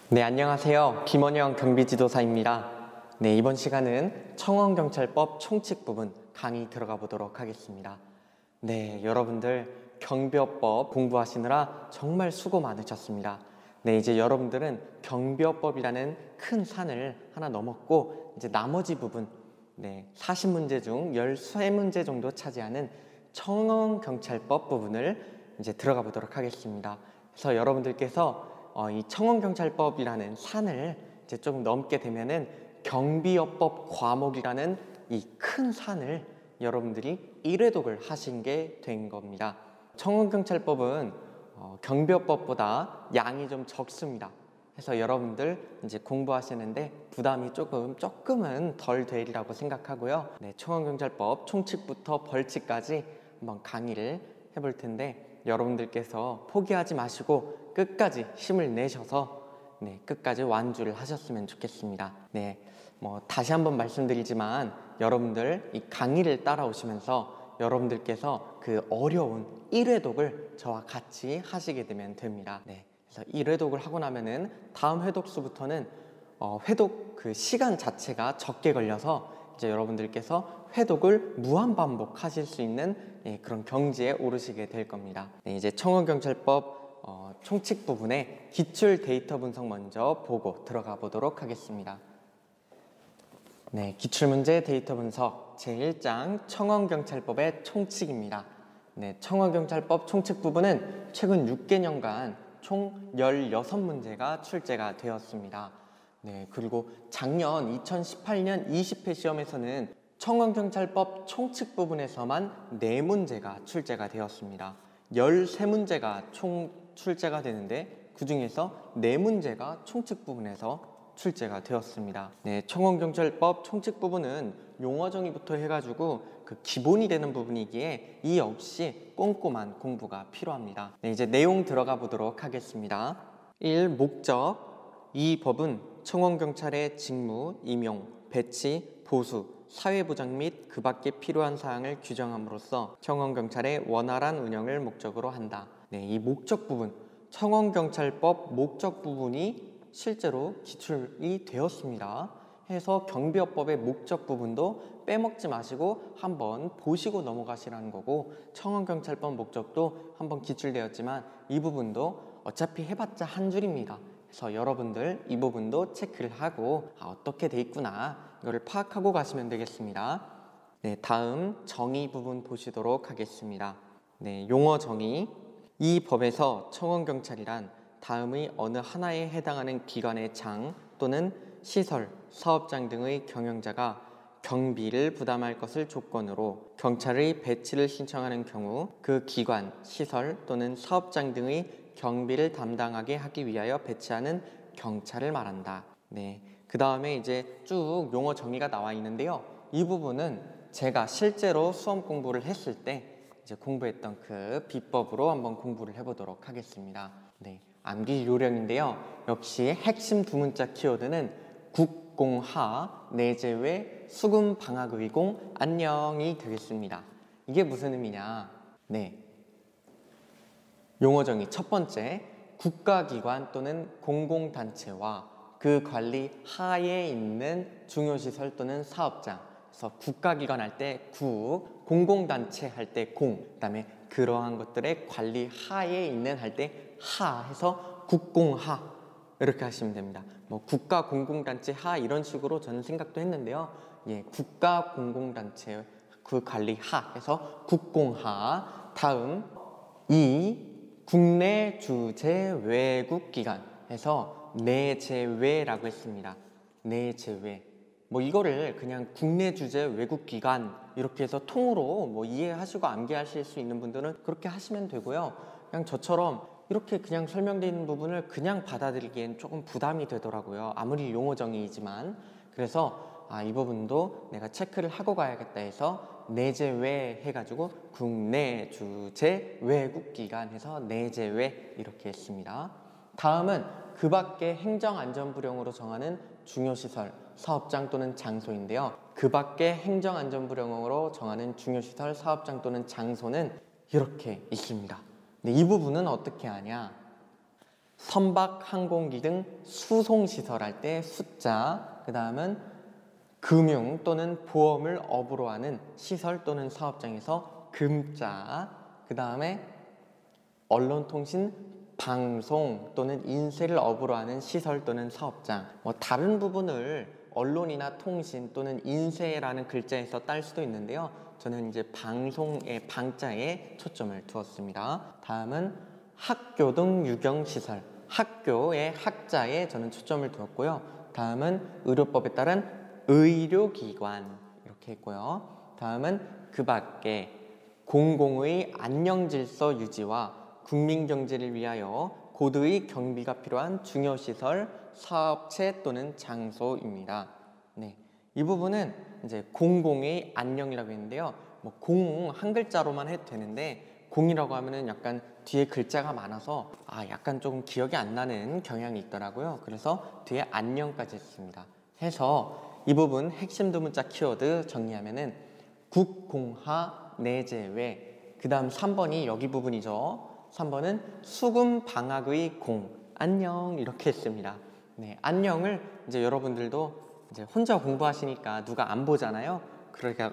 네, 안녕하세요. 김원영 경비지도사입니다. 네, 이번 시간은 청원경찰법 총칙 부분 강의 들어가 보도록 하겠습니다. 네, 여러분들 경비업법 공부하시느라 정말 수고 많으셨습니다. 네, 이제 여러분들은 경비업법이라는 큰 산을 하나 넘었고 이제 나머지 부분 40문제 중 13문제 정도 차지하는 청원경찰법 부분을 이제 들어가 보도록 하겠습니다. 그래서 여러분들께서 이 청원경찰법이라는 산을 이제 좀 넘게 되면은 경비업법 과목이라는 이 큰 산을 여러분들이 1회독을 하신 게 된 겁니다. 청원경찰법은 경비업법보다 양이 좀 적습니다. 그래서 여러분들 이제 공부하시는데 부담이 조금은 덜 되리라고 생각하고요. 네, 청원경찰법 총칙부터 벌칙까지 한번 강의를 해볼 텐데 여러분들께서 포기하지 마시고 끝까지 힘을 내셔서 끝까지 완주를 하셨으면 좋겠습니다. 다시 한번 말씀드리지만 여러분들 이 강의를 따라오시면서 여러분들께서 그 어려운 1회독을 저와 같이 하시게 되면 됩니다. 그래서 1회독을 하고 나면은 다음 회독수부터는 회독 그 시간 자체가 적게 걸려서 이제 여러분들께서 회독을 무한 반복하실 수 있는 그런 경지에 오르시게 될 겁니다. 이제 청원경찰법 총칙 부분에 기출 데이터 분석 먼저 보고 들어가 보도록 하겠습니다. 기출문제 데이터 분석 제1장 청원경찰법의 총칙입니다. 청원경찰법 총칙 부분은 최근 6개년간 총 16문제가 출제가 되었습니다. 그리고 작년 2018년 20회 시험에서는 청원경찰법 총칙 부분에서만 4문제가 출제가 되었습니다. 13문제가 총 출제가 되는데 그 중에서 4문제가 총칙 부분에서 출제가 되었습니다. 청원경찰법 총칙 부분은 용어 정의부터 해가지고 그 기본이 되는 부분이기에 이 역시 꼼꼼한 공부가 필요합니다. 이제 내용 들어가 보도록 하겠습니다. 1. 목적. 이 법은 청원경찰의 직무, 임용, 배치, 보수, 사회보장 및 그 밖에 필요한 사항을 규정함으로써 청원경찰의 원활한 운영을 목적으로 한다. 이 목적 부분, 청원경찰법 목적 부분이 실제로 기출이 되었습니다. 해서 경비업법의 목적 부분도 빼먹지 마시고 한번 보시고 넘어가시라는 거고, 청원경찰법 목적도 한번 기출되었지만 이 부분도 어차피 해봤자 한 줄입니다. 그래서 여러분들 이 부분도 체크를 하고 어떻게 돼 있구나 이거를 파악하고 가시면 되겠습니다. 다음 정의 부분 보시도록 하겠습니다. 용어 정의. 이 법에서 청원경찰이란 다음의 어느 하나에 해당하는 기관의 장 또는 시설, 사업장 등의 경영자가 경비를 부담할 것을 조건으로 경찰의 배치를 신청하는 경우 그 기관, 시설 또는 사업장 등의 경비를 담당하게 하기 위하여 배치하는 경찰을 말한다. 그 다음에 이제 쭉 용어 정의가 나와 있는데요. 이 부분은 제가 실제로 수험 공부를 했을 때 이제 공부했던 그 비법으로 한번 공부를 해보도록 하겠습니다. 암기 요령인데요. 역시 핵심 두 문자 키워드는 국공하, 내재외, 수금 방학의공, 안녕이 되겠습니다. 이게 무슨 의미냐? 용어 정의 첫 번째, 국가기관 또는 공공단체와 그 관리 하에 있는 중요시설 또는 사업장. 그래서 국가기관 할 때 국, 공공단체 할 때 공, 그 다음에 그러한 것들의 관리 하에 있는 할 때 하 해서 국공하 이렇게 하시면 됩니다. 국가 공공단체 하 이런 식으로 저는 생각도 했는데요. 국가 공공단체 그 관리 하 해서 국공하. 다음 이 국내 주재 외국 기관 해서 내재외라고 했습니다. 내재외. 이거를 그냥 국내 주재 외국 기관 이렇게 해서 통으로 이해하시고 암기하실 수 있는 분들은 그렇게 하시면 되고요. 그냥 저처럼 이렇게 그냥 설명되어 있는 부분을 그냥 받아들이기엔 조금 부담이 되더라고요. 아무리 용어 정의이지만. 그래서 이 부분도 내가 체크를 하고 가야겠다 해서 내재외 해가지고 국내 주재 외국 기관 해서 내재외 이렇게 했습니다. 다음은 그 밖에 행정안전부령으로 정하는 중요시설, 사업장 또는 장소인데요. 그 밖에 행정안전부령으로 정하는 중요시설, 사업장 또는 장소는 이렇게 있습니다. 이 부분은 어떻게 하냐? 선박, 항공기 등 수송시설 할 때 숫자, 그 다음은 금융 또는 보험을 업으로 하는 시설 또는 사업장에서 금자, 그 다음에 언론통신, 방송 또는 인쇄를 업으로 하는 시설 또는 사업장, 다른 부분을 언론이나 통신 또는 인쇄라는 글자에서 딸 수도 있는데요. 저는 이제 방송의 방자에 초점을 두었습니다. 다음은 학교 등 유경시설, 학교의 학자에 저는 초점을 두었고요. 다음은 의료법에 따른 의료기관 이렇게 했고요. 다음은 그 밖에 공공의 안녕질서 유지와 국민경제를 위하여 고도의 경비가 필요한 중요시설, 사업체 또는 장소입니다. 네, 이 부분은 이제 공공의 안녕이라고 했는데요. 공 한 글자로만 해도 되는데 공이라고 하면은 약간 뒤에 글자가 많아서 약간 조금 기억이 안 나는 경향이 있더라고요. 그래서 뒤에 안녕까지 했습니다. 해서 이 부분 핵심 두 문자 키워드 정리하면은 국공하 내재외, 그 다음 3번이 여기 부분이죠. 3번은 수금 방학의 공, 안녕 이렇게 했습니다. 네, 안녕을 이제 여러분들도 이제 혼자 공부하시니까 누가 안 보잖아요. 그러니까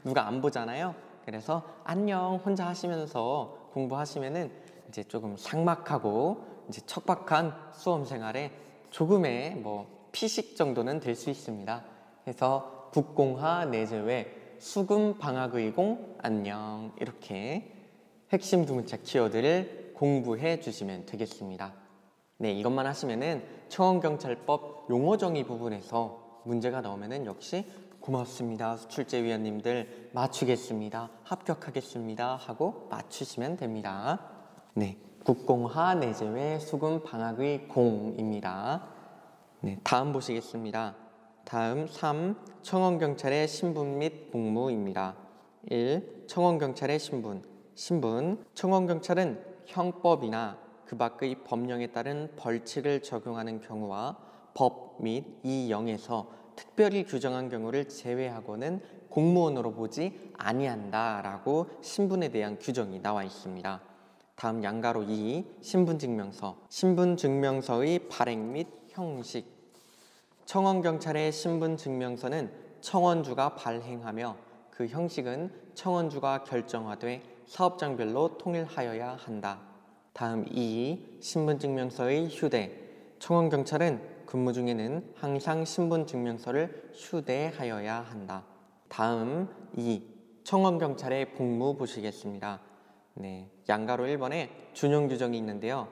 누가 안 보잖아요. 그래서 안녕 혼자 하시면서 공부하시면은 이제 조금 삭막하고 이제 척박한 수험 생활에 조금의 피식 정도는 될 수 있습니다. 그래서 국공하 내재외 수금 방학의 공 안녕 이렇게 핵심 두 문자 키워드를 공부해 주시면 되겠습니다. 네, 이것만 하시면은 청원경찰법 용어 정의 부분에서 문제가 나오면은 역시 고맙습니다. 출제위원님들 맞추겠습니다. 합격하겠습니다. 하고 맞추시면 됩니다. 네, 국공하 내재외 수금 방학의 공입니다. 네, 다음 보시겠습니다. 다음 3. 청원경찰의 신분 및 복무입니다. 1. 청원경찰의 신분. 청원경찰은 형법이나 그 밖의 법령에 따른 벌칙을 적용하는 경우와 법 및 이 영에서 특별히 규정한 경우를 제외하고는 공무원으로 보지 아니한다라고 신분에 대한 규정이 나와 있습니다. 다음 양가로 2. 신분증명서. 신분증명서의 발행 및 형식. 청원경찰의 신분증명서는 청원주가 발행하며 그 형식은 청원주가 결정하되 사업장별로 통일하여야 한다. 다음 2. 신분증명서의 휴대. 청원경찰은 근무 중에는 항상 신분증명서를 휴대하여야 한다. 다음 2. 청원경찰의 복무 보시겠습니다. 네, 양가로 1번에 준용 규정이 있는데요.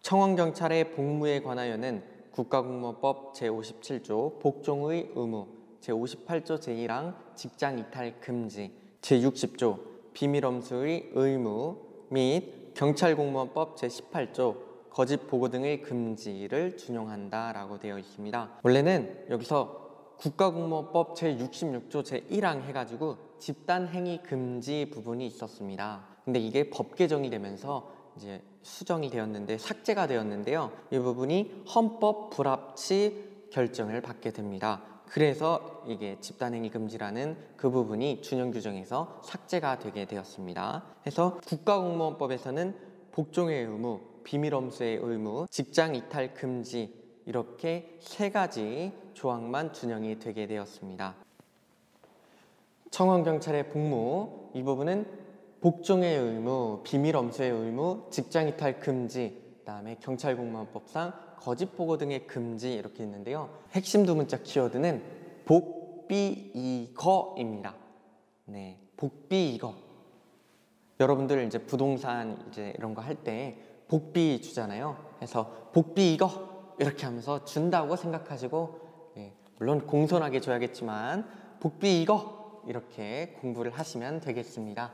청원경찰의 복무에 관하여는 국가공무원법 제57조 복종의 의무, 제58조 제1항 직장 이탈 금지, 제60조 비밀엄수의 의무 및 경찰공무원법 제18조 거짓 보고 등의 금지를 준용한다라고 되어 있습니다. 원래는 여기서 국가공무원법 제66조 제1항 해가지고 집단행위 금지 부분이 있었습니다. 근데 이게 법 개정이 되면서 이제 수정이 되었는데 삭제가 되었는데요. 이 부분이 헌법 불합치 결정을 받게 됩니다. 그래서 이게 집단행위 금지라는 그 부분이 준용 규정에서 삭제가 되게 되었습니다. 그래서 국가공무원법에서는 복종의 의무, 비밀엄수의 의무, 직장 이탈 금지 이렇게 3가지 조항만 준용이 되게 되었습니다. 청원경찰의 복무, 이 부분은 복종의 의무, 비밀엄수의 의무, 직장 이탈 금지, 그다음에 경찰공무원법상 거짓보고 등의 금지 이렇게 있는데요. 핵심 두 문자 키워드는 복비이거입니다. 네, 복비이거. 여러분들 이제 부동산 이제 이런 거 할 때 복비 주잖아요. 그래서 복비이거 이렇게 하면서 준다고 생각하시고, 물론 공손하게 줘야겠지만 복비이거 이렇게 공부를 하시면 되겠습니다.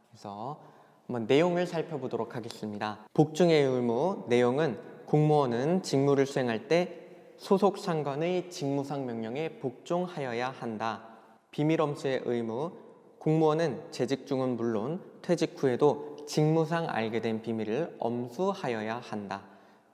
그래서 한번 내용을 살펴보도록 하겠습니다. 복종의 의무 내용은 공무원은 직무를 수행할 때 소속 상관의 직무상 명령에 복종하여야 한다. 비밀엄수의 의무, 공무원은 재직 중은 물론 퇴직 후에도 직무상 알게 된 비밀을 엄수하여야 한다.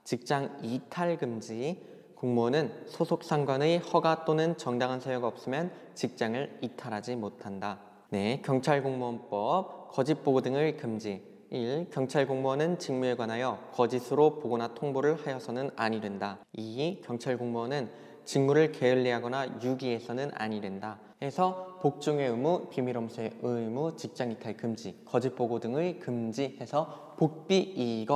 직장 이탈 금지, 공무원은 소속 상관의 허가 또는 정당한 사유가 없으면 직장을 이탈하지 못한다. 네, 경찰공무원법 거짓보고 등을 금지. 1. 경찰 공무원은 직무에 관하여 거짓으로 보고나 통보를 하여서는 아니 된다. 2. 경찰 공무원은 직무를 게을리하거나 유기해서는 아니 된다. 해서 복종의 의무, 비밀엄수의 의무, 직장이탈 금지, 거짓 보고 등의 금지해서 복비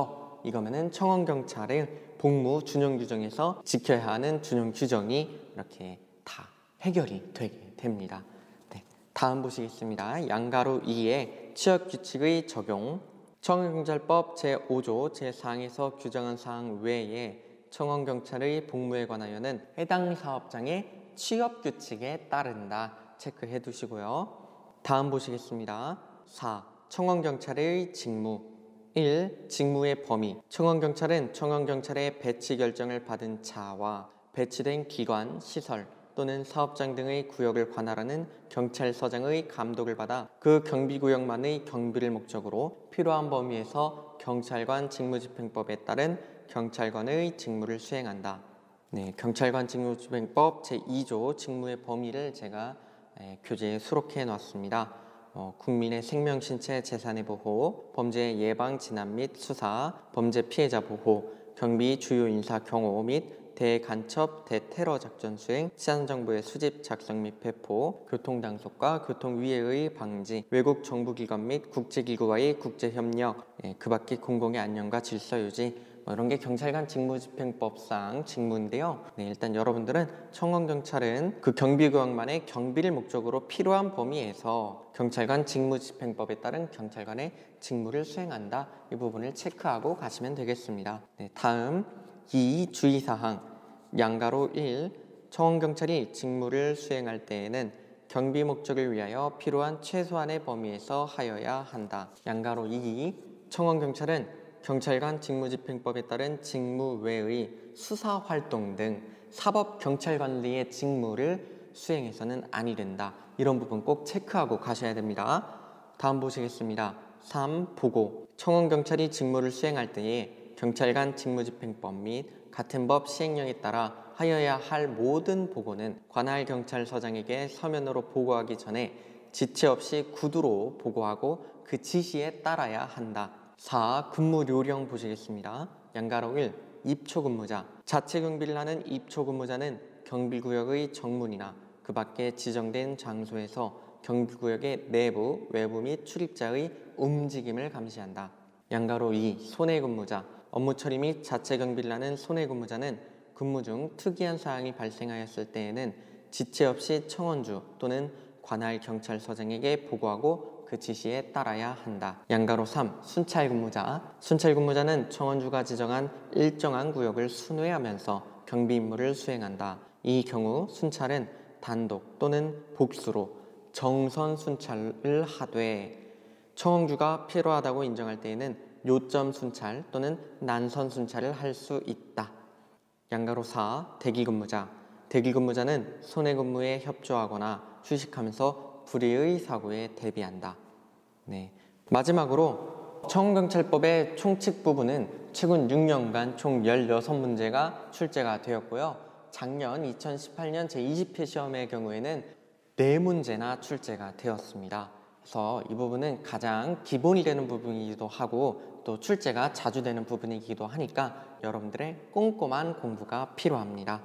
이거면은 청원경찰의 복무 준용 규정에서 지켜야 하는 준용 규정이 이렇게 다 해결이 되게 됩니다. 네, 다음 보시겠습니다. 양가로 2의 취업규칙의 적용. 청원경찰법 제5조 제4항에서 규정한 사항 외에 청원경찰의 복무에 관하여는 해당 사업장의 취업규칙에 따른다. 체크해 두시고요. 다음 보시겠습니다. 4. 청원경찰의 직무. 1. 직무의 범위. 청원경찰은 청원경찰의 배치 결정을 받은 자와 배치된 기관, 시설 또는 사업장 등의 구역을 관할하는 경찰서장의 감독을 받아 그 경비구역만의 경비를 목적으로 필요한 범위에서 경찰관 직무집행법에 따른 경찰관의 직무를 수행한다. 네, 경찰관 직무집행법 제2조 직무의 범위를 제가 교재에 수록해 놨습니다. 국민의 생명, 신체, 재산의 보호, 범죄 예방, 진압 및 수사, 범죄 피해자 보호, 경비 주요 인사 경호 및 대간첩, 대테러 작전 수행, 시한정보의 수집, 작성 및 배포, 교통단속과 교통위해의 방지, 외국 정부기관 및 국제기구와의 국제협력, 그 밖의 공공의 안녕과 질서 유지, 이런 게 경찰관 직무집행법상 직무인데요. 네, 일단 여러분들은 청원경찰은 그 경비구역만의 경비를 목적으로 필요한 범위에서 경찰관 직무집행법에 따른 경찰관의 직무를 수행한다. 이 부분을 체크하고 가시면 되겠습니다. 네, 다음 2. 주의사항. 양가로 1. 청원경찰이 직무를 수행할 때에는 경비 목적을 위하여 필요한 최소한의 범위에서 하여야 한다. 양가로 2. 청원경찰은 경찰관 직무집행법에 따른 직무 외의 수사활동 등 사법경찰관리의 직무를 수행해서는 아니 된다. 이런 부분 꼭 체크하고 가셔야 됩니다. 다음 보시겠습니다. 3. 보고. 청원경찰이 직무를 수행할 때에 경찰관 직무집행법 및 같은 법 시행령에 따라 하여야 할 모든 보고는 관할 경찰서장에게 서면으로 보고하기 전에 지체 없이 구두로 보고하고 그 지시에 따라야 한다. 4. 근무 요령 보시겠습니다. 양가로 1. 입초근무자. 자체 경비를 하는 입초근무자는 경비구역의 정문이나 그 밖에 지정된 장소에서 경비구역의 내부, 외부 및 출입자의 움직임을 감시한다. 양가로 2. 손해근무자. 업무 처리 및 자체 경비를 하는 손해근무자는 근무 중 특이한 사항이 발생하였을 때에는 지체 없이 청원주 또는 관할 경찰서장에게 보고하고 그 지시에 따라야 한다. 양가로 3. 순찰근무자. 순찰근무자는 청원주가 지정한 일정한 구역을 순회하면서 경비 임무를 수행한다. 이 경우 순찰은 단독 또는 복수로 정선 순찰을 하되 청원주가 필요하다고 인정할 때에는 요점 순찰 또는 난선 순찰을 할 수 있다. 양가로 4. 대기근무자. 대기근무자는 손해근무에 협조하거나 휴식하면서 불의의 사고에 대비한다. 네. 마지막으로 청원경찰법의 총칙 부분은 최근 6년간 총 16문제가 출제가 되었고요. 작년 2018년 제20회 시험의 경우에는 4문제나 출제가 되었습니다. 그래서 이 부분은 가장 기본이 되는 부분이기도 하고 또 출제가 자주 되는 부분이기도 하니까 여러분들의 꼼꼼한 공부가 필요합니다.